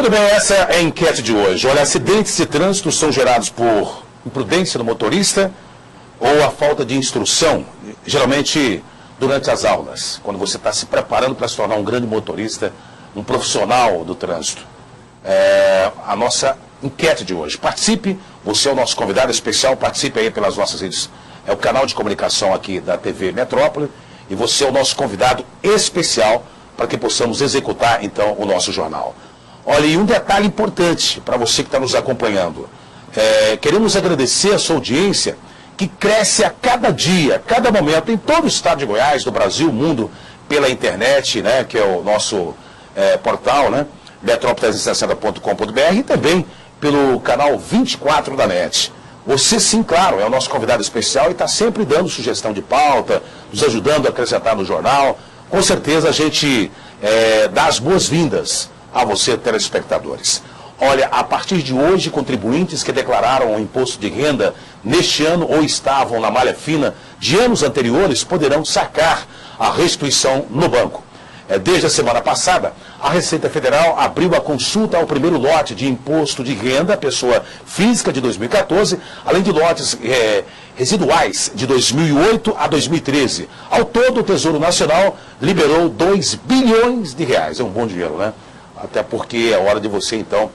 Muito bem, essa é a enquete de hoje. Olha, acidentes de trânsito são gerados por imprudência do motorista ou a falta de instrução, geralmente durante as aulas, quando você está se preparando para se tornar um grande motorista, um profissional do trânsito. A nossa enquete de hoje. Participe, você é o nosso convidado especial, participe aí pelas nossas redes. É o canal de comunicação aqui da TV Metrópole e você é o nosso convidado especial para que possamos executar, então, o nosso jornal. Olha, e um detalhe importante para você que está nos acompanhando. Queremos agradecer a sua audiência, que cresce a cada dia, a cada momento, em todo o estado de Goiás, do Brasil, mundo, pela internet, né, que é o nosso portal, né, metrópole360.com.br, e também pelo canal 24 da NET. Você, sim, claro, é o nosso convidado especial e está sempre dando sugestão de pauta, nos ajudando a acrescentar no jornal. Com certeza a gente dá as boas-vindas a você, telespectadores. Olha, a partir de hoje, contribuintes que declararam o imposto de renda neste ano ou estavam na malha fina de anos anteriores poderão sacar a restituição no banco. Desde a semana passada, a Receita Federal abriu a consulta ao primeiro lote de imposto de renda à pessoa física de 2014, além de lotes residuais de 2008 a 2013. Ao todo, o Tesouro Nacional liberou 2 bilhões de reais. É um bom dinheiro, né? Até porque é hora de você, então,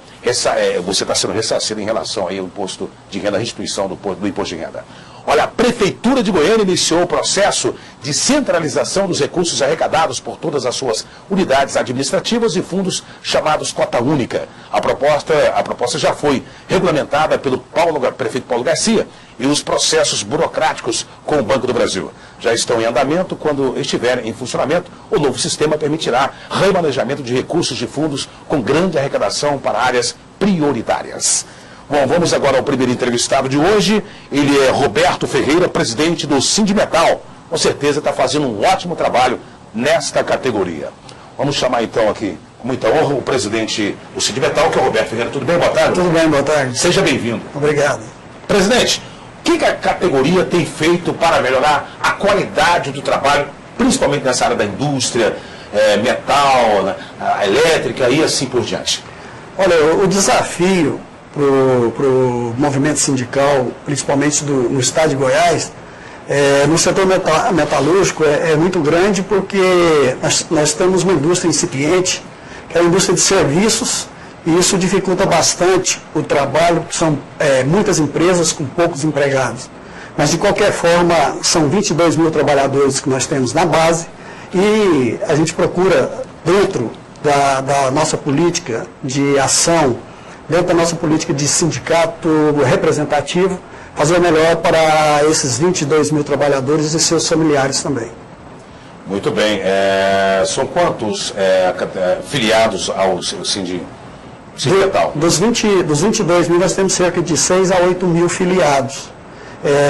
você está sendo ressarcido em relação aí ao imposto de renda, a restituição do imposto de renda. Olha, a Prefeitura de Goiânia iniciou o processo de centralização dos recursos arrecadados por todas as suas unidades administrativas e fundos chamados Cota Única. A proposta já foi regulamentada pelo prefeito Paulo Garcia e os processos burocráticos com o Banco do Brasil já estão em andamento. Quando estiver em funcionamento, o novo sistema permitirá remanejamento de recursos de fundos com grande arrecadação para áreas prioritárias. Bom, vamos agora ao primeiro entrevistado de hoje. Ele é Roberto Ferreira, presidente do Sindimetal. Com certeza está fazendo um ótimo trabalho nesta categoria. Vamos chamar então aqui, com muita honra, o presidente do Sindimetal, que é o Roberto Ferreira. Tudo bem? Boa tarde. Tudo bem, boa tarde. Seja bem-vindo. Obrigado. Presidente, o que a categoria tem feito para melhorar a qualidade do trabalho, principalmente nessa área da indústria, metal, elétrica e assim por diante? Olha, o desafio para o movimento sindical, principalmente no estado de Goiás, no setor metalúrgico é muito grande, porque nós temos uma indústria incipiente, que é a indústria de serviços, e isso dificulta bastante o trabalho, são muitas empresas com poucos empregados. Mas, de qualquer forma, são 22 mil trabalhadores que nós temos na base, e a gente procura, dentro da nossa política de ação, dentro da nossa política de sindicato representativo, fazer o melhor para esses 22 mil trabalhadores e seus familiares também. Muito bem. São quantos filiados ao Sindimetal? Dos 22 mil, nós temos cerca de 6 a 8 mil filiados.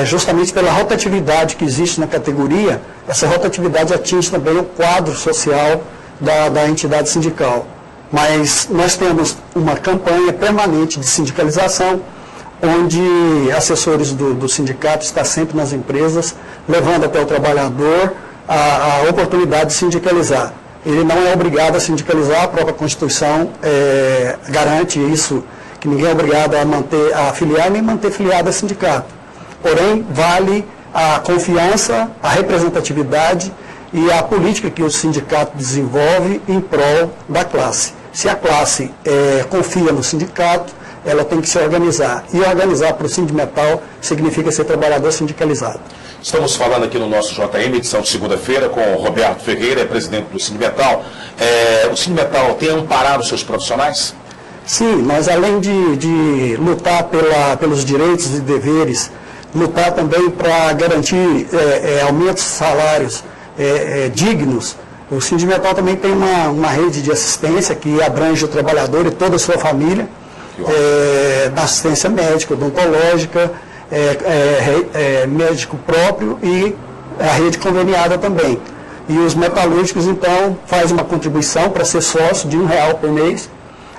Justamente pela rotatividade que existe na categoria, essa rotatividade atinge também o quadro social da entidade sindical. Mas nós temos uma campanha permanente de sindicalização, onde assessores do sindicato estão sempre nas empresas, levando até o trabalhador a oportunidade de sindicalizar. Ele não é obrigado a sindicalizar, a própria Constituição garante isso, que ninguém é obrigado a afiliar nem manter filiado a sindicato. Porém, vale a confiança, a representatividade e a política que o sindicato desenvolve em prol da classe. Se a classe confia no sindicato, ela tem que se organizar. E organizar para o Sindimetal significa ser trabalhador sindicalizado. Estamos falando aqui no nosso JM, edição de segunda-feira, com o Roberto Ferreira, presidente do Sindimetal. O Sindimetal tem amparado os seus profissionais? Sim, nós além de lutar pelos direitos e deveres, lutar também para garantir aumentos de salários dignos, o Sindimetal também tem uma rede de assistência que abrange o trabalhador e toda a sua família, na assistência médica, odontológica, médico próprio e a rede conveniada também. E os metalúrgicos, então, fazem uma contribuição para ser sócio de R$1 por mês,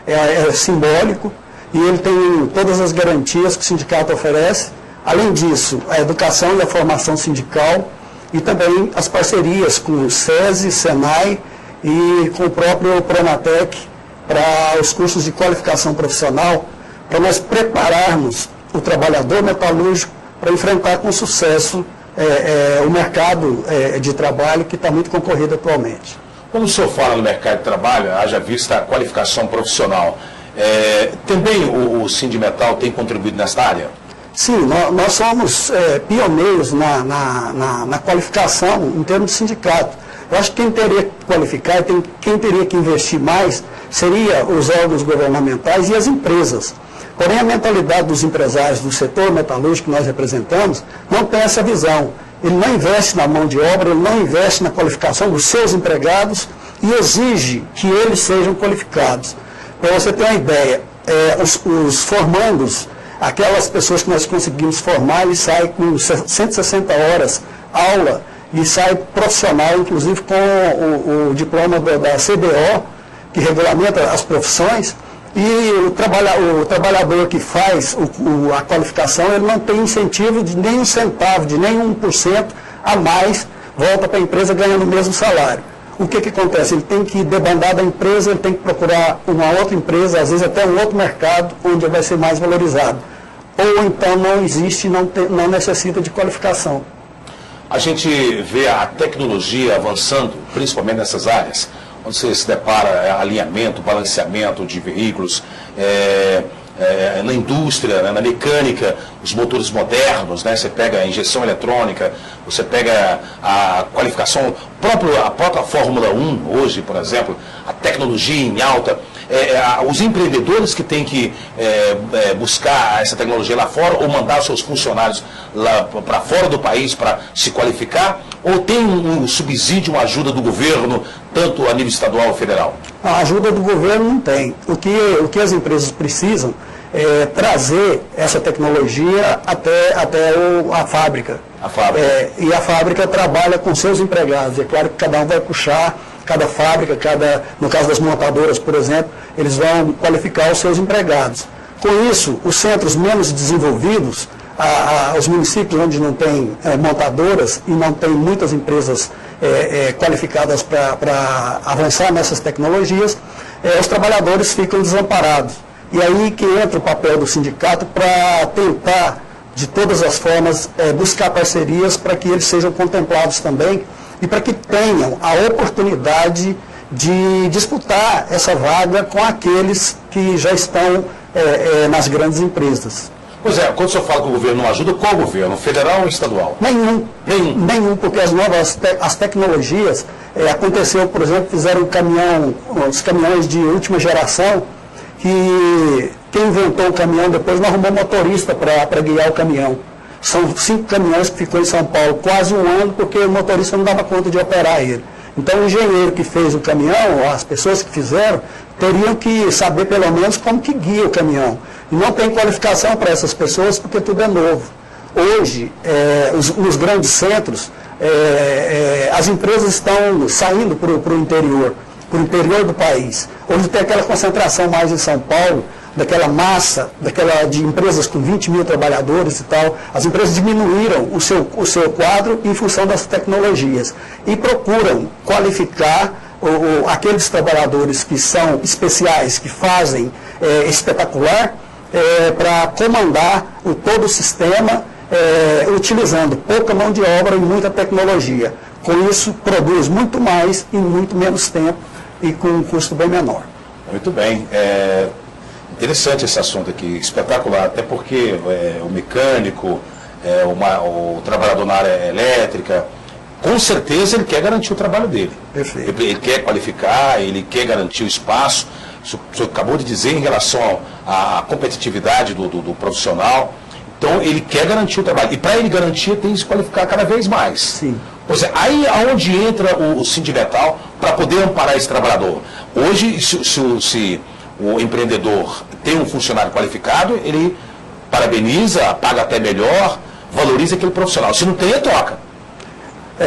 é simbólico, e ele tem todas as garantias que o sindicato oferece. Além disso, a educação e a formação sindical, e também as parcerias com o SESI, SENAI e com o próprio Pronatec, para os cursos de qualificação profissional, para nós prepararmos o trabalhador metalúrgico para enfrentar com sucesso o mercado de trabalho que está muito concorrido atualmente. Quando o senhor fala no mercado de trabalho, haja vista a qualificação profissional, também o Sindimetal tem contribuído nessa área? Sim, nós somos pioneiros na qualificação em termos de sindicato. Eu acho que quem teria que qualificar, quem teria que investir mais, seria os órgãos governamentais e as empresas. Porém, a mentalidade dos empresários do setor metalúrgico que nós representamos não tem essa visão. Ele não investe na mão de obra, ele não investe na qualificação dos seus empregados e exige que eles sejam qualificados. Para você ter uma ideia, os formandos, aquelas pessoas que nós conseguimos formar, eles saem com 160 horas aula e saem profissional, inclusive com o diploma da CBO, que regulamenta as profissões. E o trabalhador que faz a qualificação, ele não tem incentivo de nem um centavo, de nem 1% a mais, volta para a empresa ganhando o mesmo salário. O que acontece? Ele tem que debandar da empresa, ele tem que procurar uma outra empresa, às vezes até um outro mercado, onde ele vai ser mais valorizado. Ou então não existe, não necessita de qualificação. A gente vê a tecnologia avançando, principalmente nessas áreas, onde você se depara alinhamento, balanceamento de veículos, na indústria, na mecânica, os motores modernos, né? Você pega a injeção eletrônica, você pega a qualificação, a própria Fórmula 1 hoje, por exemplo, a tecnologia em alta, os empreendedores que têm que buscar essa tecnologia lá fora ou mandar seus funcionários lá para fora do país para se qualificar, ou tem um subsídio, uma ajuda do governo, tanto a nível estadual ou federal? A ajuda do governo não tem. O que as empresas precisam é trazer essa tecnologia até a fábrica. E a fábrica trabalha com seus empregados. É claro que cada um vai puxar, cada fábrica, no caso das montadoras, por exemplo, eles vão qualificar os seus empregados. Com isso, os centros menos desenvolvidos, os municípios onde não tem montadoras e não tem muitas empresas qualificadas para avançar nessas tecnologias, os trabalhadores ficam desamparados. E aí que entra o papel do sindicato para tentar, de todas as formas, buscar parcerias para que eles sejam contemplados também e para que tenham a oportunidade de disputar essa vaga com aqueles que já estão nas grandes empresas. Pois é, quando o senhor fala que o governo não ajuda, qual governo? Federal ou estadual? Nenhum, porque as tecnologias, aconteceu, por exemplo, fizeram os caminhões de última geração, que quem inventou o caminhão depois não arrumou motorista para guiar o caminhão. São 5 caminhões que ficou em São Paulo quase um ano, porque o motorista não dava conta de operar ele. Então o engenheiro que fez o caminhão, as pessoas que fizeram, teriam que saber pelo menos como que guia o caminhão. E não tem qualificação para essas pessoas porque tudo é novo. Hoje, nos grandes centros, as empresas estão saindo para o interior do país, onde tem aquela concentração mais em São Paulo, daquela massa, de empresas com 20 mil trabalhadores e tal. As empresas diminuíram o seu quadro em função das tecnologias e procuram qualificar aqueles trabalhadores que são especiais, que fazem espetacular, para comandar todo o sistema, utilizando pouca mão de obra e muita tecnologia. Com isso, produz muito mais em muito menos tempo e com um custo bem menor. Muito bem. Interessante esse assunto aqui, espetacular, até porque o mecânico, o trabalhador na área elétrica, com certeza ele quer garantir o trabalho dele. Perfeito. Ele quer qualificar, ele quer garantir o espaço. O senhor acabou de dizer em relação à competitividade do profissional. Então ele quer garantir o trabalho. E para ele garantir, tem que se qualificar cada vez mais. Sim. Pois é, aí aonde entra o Sindimetal para poder amparar esse trabalhador? Hoje, se o empreendedor tem um funcionário qualificado, ele parabeniza, paga até melhor, valoriza aquele profissional. Se não tem, ele troca.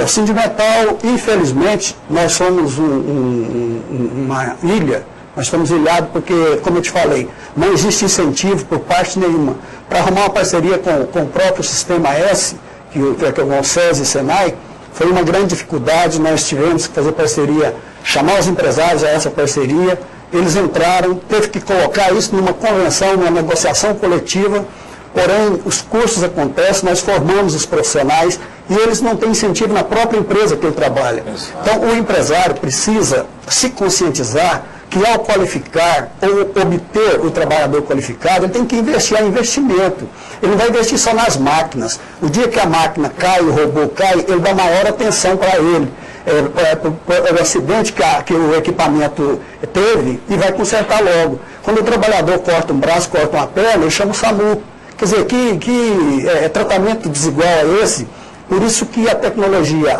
O Sindimetal, infelizmente, nós somos uma ilha, nós estamos ilhados porque, como eu te falei, não existe incentivo por parte nenhuma. Para arrumar uma parceria com o próprio Sistema S, que é o SESI e Senai, foi uma grande dificuldade. Nós tivemos que fazer parceria, chamar os empresários a essa parceria, eles entraram, teve que colocar isso numa convenção, numa negociação coletiva, porém os cursos acontecem, nós formamos os profissionais e eles não têm incentivo na própria empresa que ele trabalha. Então o empresário precisa se conscientizar que ao qualificar ou obter o trabalhador qualificado, ele tem que investir, é investimento. Ele não vai investir só nas máquinas. O dia que a máquina cai, o robô cai, ele dá maior atenção para ele. O acidente que o equipamento teve e vai consertar logo. Quando o trabalhador corta um braço, corta uma perna, ele chama o SAMU. Quer dizer, que tratamento desigual é esse? Por isso que a tecnologia,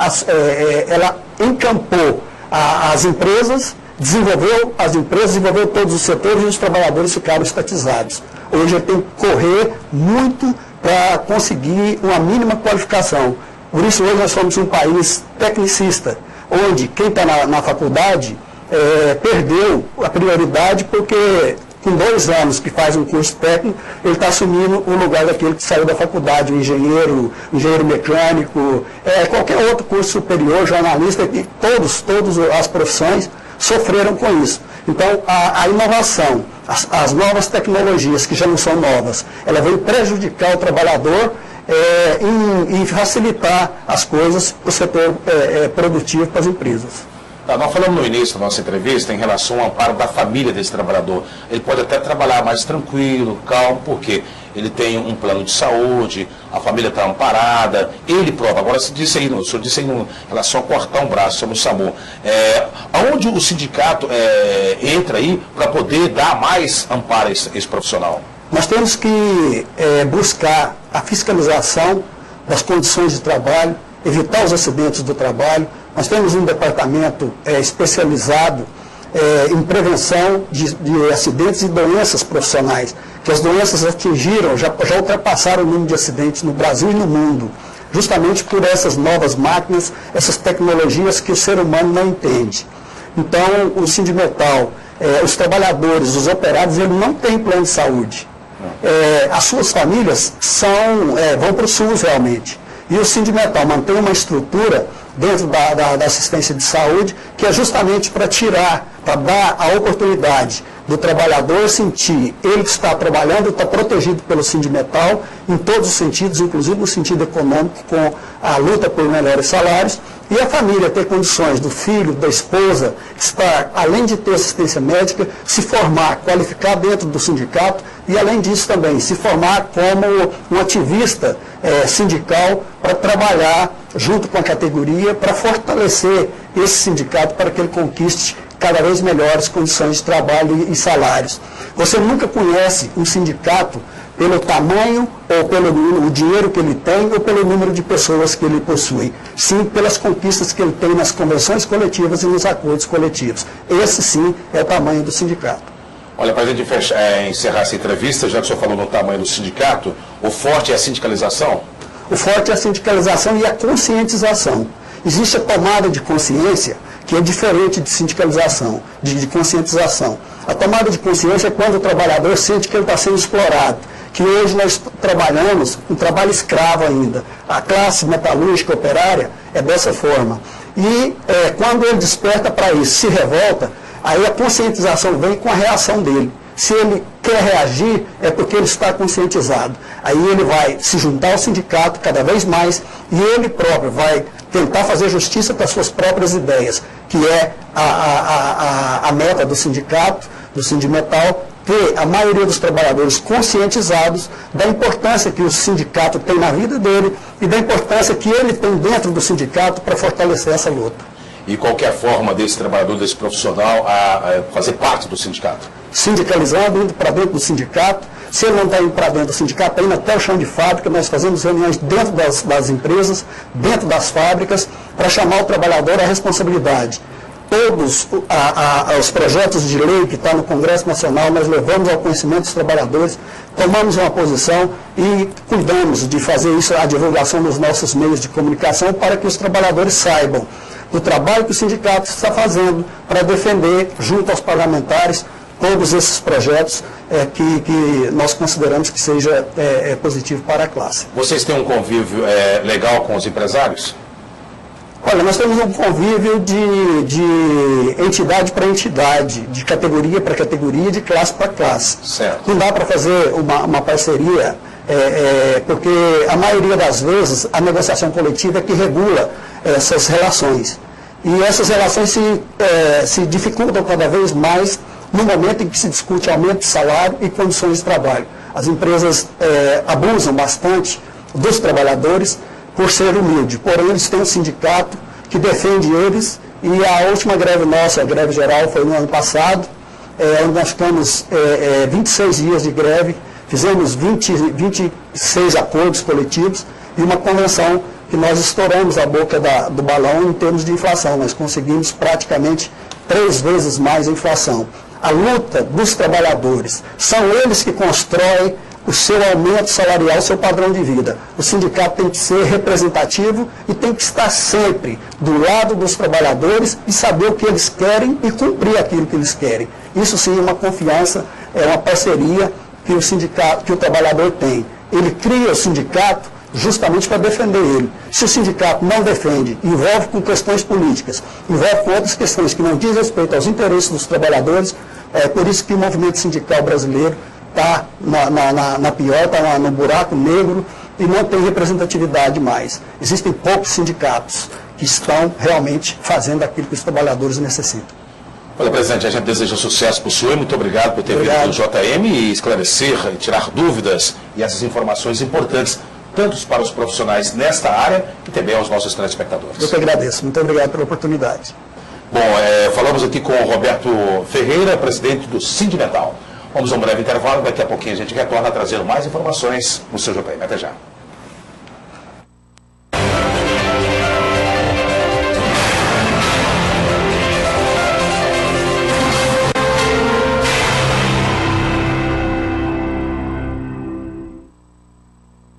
ela encampou as empresas, desenvolveu as empresas, desenvolveu todos os setores e os trabalhadores ficaram estatizados. Hoje ele tem que correr muito para conseguir uma mínima qualificação. Por isso hoje nós somos um país tecnicista, onde quem está na faculdade perdeu a prioridade porque com 2 anos que faz um curso técnico, ele está assumindo o lugar daquele que saiu da faculdade, o engenheiro mecânico, qualquer outro curso superior, jornalista, e todas as profissões sofreram com isso. Então, a inovação, as novas tecnologias, que já não são novas, ela vem prejudicar o trabalhador em facilitar as coisas para o setor produtivo, para as empresas. Nós falamos no início da nossa entrevista em relação ao amparo da família desse trabalhador. Ele pode até trabalhar mais tranquilo, calmo, porque ele tem um plano de saúde, a família está amparada, ele prova. Agora, o senhor disse aí em relação a cortar um braço, sobre o SAMU. Aonde o sindicato entra aí para poder dar mais amparo a esse profissional? Nós temos que buscar a fiscalização das condições de trabalho, evitar os acidentes do trabalho. Nós temos um departamento especializado em prevenção de acidentes e doenças profissionais, que as doenças atingiram, já ultrapassaram o número de acidentes no Brasil e no mundo, justamente por essas novas máquinas, essas tecnologias que o ser humano não entende. Então, o Sindimetal, os trabalhadores, os operários, eles não têm plano de saúde. As suas famílias vão para o SUS realmente. E o Sindimetal mantém uma estrutura dentro da assistência de saúde, que é justamente para dar a oportunidade do trabalhador sentir, ele que está trabalhando, está protegido pelo Sindimetal, em todos os sentidos, inclusive no sentido econômico, com a luta por melhores salários, e a família ter condições do filho, da esposa, estar, além de ter assistência médica, se formar, qualificar dentro do sindicato, e além disso também, se formar como um ativista sindical para trabalhar junto com a categoria, para fortalecer esse sindicato para que ele conquiste cada vez melhores condições de trabalho e salários. Você nunca conhece um sindicato pelo tamanho ou pelo dinheiro que ele tem ou pelo número de pessoas que ele possui. Sim, pelas conquistas que ele tem nas convenções coletivas e nos acordos coletivos. Esse sim é o tamanho do sindicato. Olha, para a gente encerrar essa entrevista, já que o senhor falou no tamanho do sindicato, o forte é a sindicalização? O forte é a sindicalização e a conscientização. Existe a tomada de consciência, que é diferente de sindicalização, de conscientização. A tomada de consciência é quando o trabalhador sente que ele está sendo explorado, que hoje nós trabalhamos um trabalho escravo ainda. A classe metalúrgica operária é dessa forma. E quando ele desperta para isso, se revolta, aí a conscientização vem com a reação dele. Se ele quer reagir, é porque ele está conscientizado. Aí ele vai se juntar ao sindicato cada vez mais e ele próprio vai tentar fazer justiça para as suas próprias ideias, que é a meta do sindicato, do Sindimetal, ter a maioria dos trabalhadores conscientizados da importância que o sindicato tem na vida dele e da importância que ele tem dentro do sindicato para fortalecer essa luta. E qualquer forma desse trabalhador, desse profissional, a fazer parte do sindicato? Sindicalizando, indo para dentro do sindicato. Se ele não está indo para dentro do sindicato, está indo até o chão de fábrica. Nós fazemos reuniões dentro das empresas, dentro das fábricas, para chamar o trabalhador à responsabilidade. Todos os projetos de lei que estão no Congresso Nacional, nós levamos ao conhecimento dos trabalhadores, tomamos uma posição e cuidamos de fazer isso, a divulgação nos nossos meios de comunicação, para que os trabalhadores saibam do trabalho que o sindicato está fazendo para defender, junto aos parlamentares, todos esses projetos que nós consideramos que seja positivo para a classe. Vocês têm um convívio legal com os empresários? Olha, nós temos um convívio de entidade para entidade, de categoria para categoria, de classe para classe. Certo. Não dá para fazer uma parceria, porque a maioria das vezes a negociação coletiva é que regula essas relações. E essas relações se dificultam cada vez mais no momento em que se discute aumento de salário e condições de trabalho. As empresas abusam bastante dos trabalhadores por ser humilde, porém eles têm um sindicato que defende eles, e a última greve nossa, a greve geral, foi no ano passado, onde nós ficamos 26 dias de greve, fizemos 26 acordos coletivos e uma convenção que nós estouramos a boca do balão em termos de inflação. Nós conseguimos praticamente 3 vezes mais a inflação. A luta dos trabalhadores, são eles que constroem o seu aumento salarial, o seu padrão de vida. O sindicato tem que ser representativo e tem que estar sempre do lado dos trabalhadores e saber o que eles querem e cumprir aquilo que eles querem. Isso sim é uma confiança, é uma parceria que o sindicato, que o trabalhador tem. Ele cria o sindicato justamente para defender ele. Se o sindicato não defende, envolve com questões políticas, envolve com outras questões que não diz respeito aos interesses dos trabalhadores, é por isso que o movimento sindical brasileiro está na pior, está no buraco negro e não tem representatividade mais. Existem poucos sindicatos que estão realmente fazendo aquilo que os trabalhadores necessitam. Olha, presidente, a gente deseja sucesso para o senhor. Muito obrigado por ter vindo do JM e esclarecer, e tirar dúvidas e essas informações importantes, tanto para os profissionais nesta área e também aos nossos telespectadores. Eu que agradeço. Muito obrigado pela oportunidade. Bom, falamos aqui com o Roberto Ferreira, presidente do Sindimetal. Vamos a um breve intervalo, daqui a pouquinho a gente retorna trazendo mais informações no seu JM. Até já.